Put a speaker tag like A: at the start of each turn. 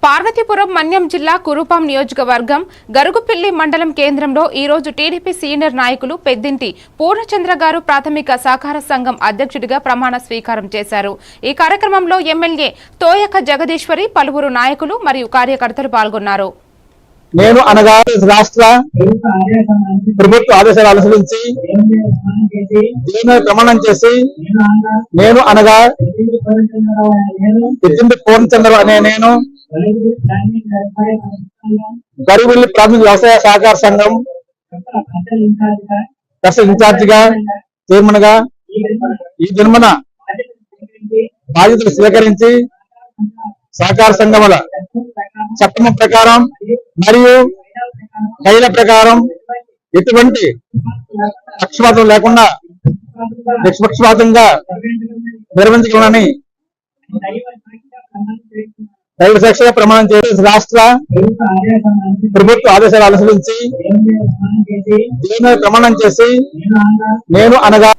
A: పార్వతీపురం మన్యం జిల్లా కురుపాం నియోజకవర్గం గరుగుపిల్లి మండలం కేంద్రంలో ఈ రోజు టీడీపీ సీనియర్ నాయకులు పెద్దింటి పూర్ణచంద్ర గారు ప్రాథమిక సహకార సంఘం అధ్యక్షుడిగా ప్రమాణ స్వీకారం చేశారు। ఈ కార్యక్రమంలో ఎమ్మెల్యే తోయక జగదీశ్వరి పలువురు నాయకులు మరియు కార్యకర్తలు పాల్గొన్నారు।
B: నేను అనగా రాష్ట్ర ప్రభుత్వ ఆదేశాలు అనుసరించి ప్రమాణం చేసి నేను అనగా పెద్దింటి పూర్ణచంద్ర అనే నేను గరుగుపిల్లి ప్రాథమిక వ్యవసాయ సహకార సంఘం ఇన్ఛార్జిగా చైర్మన్ గా ఈ జన్మన బాధ్యతలు స్వీకరించి సహకార సంఘముల చట్టం ప్రకారం మరియు కైల ప్రకారం ఎటువంటి పక్షపాతం లేకుండా నిష్పక్షపాతంగా నిర్వహించగలనని దైవ సాక్షిగా ప్రమాణం చేసి రాష్ట్ర ప్రభుత్వ ఆదేశాలు అనుసరించి ప్రమాణం చేసి నేను అనగా